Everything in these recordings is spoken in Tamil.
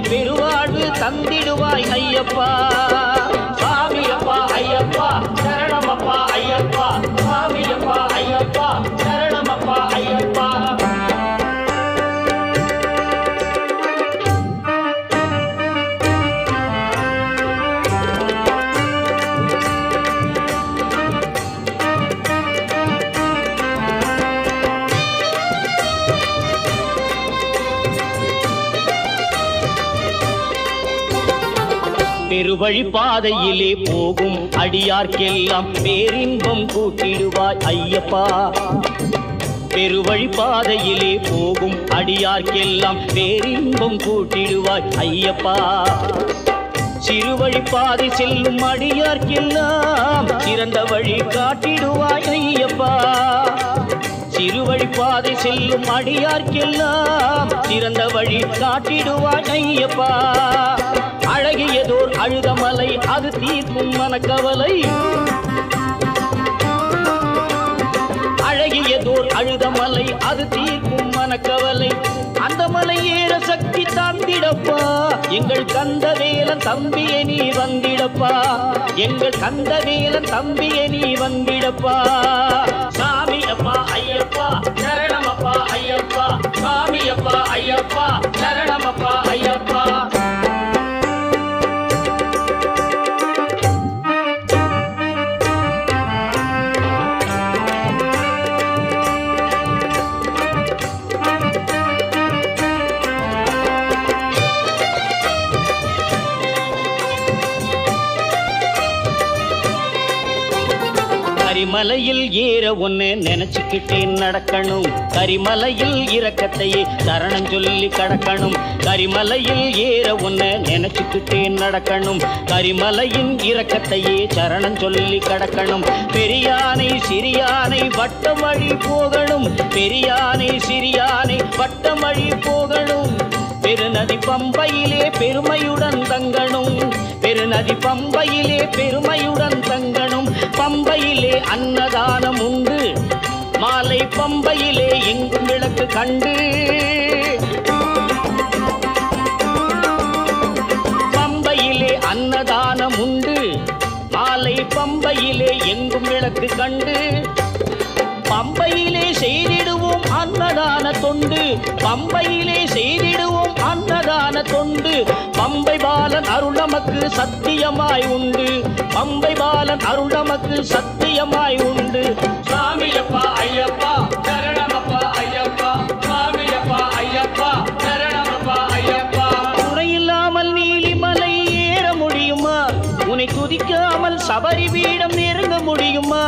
பெருவாழ்வு தந்திடுவாய் ஐயப்பா. சாமியப்பா ஐயப்பா சரணமப்பா ஐயப்பா. சாமியப்பா ஐயப்பா சரணமப்பா ஐயப்பா. பெருவழி பாதையிலே போகும் அடியார்க்கெல்லாம் பேரின்பம் கூட்டிடுவாய் ஐயப்பா. பெருவழி பாதையிலே போகும் அடியார்க்கெல்லாம் பேரின்பம் கூட்டிடுவாய் ஐயப்பா. சிறுவழி பாதை செல்லும் அடியார்க்கெல்லாம் சிறந்த வழி காட்டிடுவாய் ஐயப்பா. சிறுவழி பாதை செல்லும் அடியார்க்கெல்லாம் சிறந்த வழி காட்டிடுவாய் ஐயப்பா. அழகியதோர் அழுதமலை அது தீர்க்கும் மனக்கவலை. அழகியதோர் அழுதமலை அது தீர்க்கும் மனக்கவலை. அந்த மலை ஏற சக்தி தந்திடப்பா. எங்கள் கந்தவேலன் தம்பியை நீ வந்திடப்பா. எங்கள் கந்தவேலன் தம்பியை நீ வந்திடப்பா. சாமியப்பா ஐயப்பா சரணமப்பா ஐயப்பா. சாமியப்பா ஐயப்பா சரணமப்பா ஐயப்பா. கரிமலையில் ஏற ஒன்னு நினைச்சுக்கிட்டே நடக்கணும். கரிமலையில் இரக்கத்தையே சரணம் சொல்லி கடக்கணும். கரிமலையில் ஏற ஒன்னு நினைச்சுக்கிட்டே நடக்கணும். கரிமலையின் இரக்கத்தையே சரணம் சொல்லி கடக்கணும். பெரியானை சிறியானை வட்டம் வழி போகணும். பெரியானை சிறியானை வட்டம் வழி போகணும். பெருநதி பம்பையிலே பெருமையுடன் தங்கணும். பெருநதி பம்பையிலே பெருமையுடன் தங்கணும். பம்பையிலே அன்னதானம் உண்டு. மாலை பம்பையிலே எங்கும் விளக்கு கண்டு. பம்பையிலே அன்னதானம் உண்டு. மாலை பம்பையிலே எங்கும் விளக்கு கண்டு. பம்பையிலே செய்திடுவோம் அன்னதான தொண்டு. பம்பையிலே செய்திடுவோம் அன்னதான தொண்டு. பம்பை பாலன் அருள் நமக்கு சத்தியமாய் உண்டு. பம்பை பாலன் அருள் நமக்கு சத்தியமாய் உண்டு. சாமியப்பா ஐயப்பா சரணமப்பா ஐயப்பா. சாமியப்பா ஐயப்பா சரணமப்பா ஐயப்பா. துணையில்லாமல் நீலிமலை ஏற முடியுமா? உன்னை துதிக்காமல் சபரி பீடம் நெருங்க முடியுமா?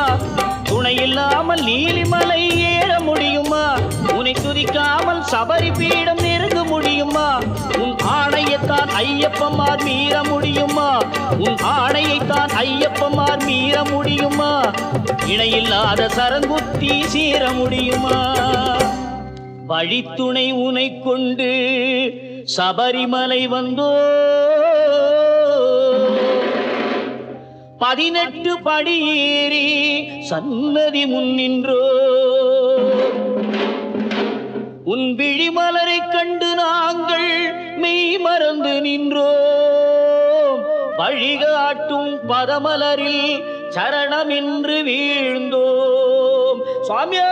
துணையில்லாமல் நீலிமலை ஏற முடியுமா? உன்னை துதிக்காமல் சபரி பீடம் நெருங்க முடியுமா? உன் ஆணையத்தான் ஐயப்பமார் மீற முடியுமா? உன் ஆணையைத்தான் ஐயப்பமார் மீற முடியுமா? இணையில்லாத சரங்குத்தி சீர முடியுமா? வழித்துணை உனை கொண்டு சபரிமலை வந்தோ. 18 படி ஏறி சன்னதி முன்னின்றோ. உன் விழிமலரை கண்டு நாங்கள் மெய் மறந்து நின்றோம். வழிகாட்டும் பதமலரில் சரணமென்று வீழ்ந்தோம். சுவாமியே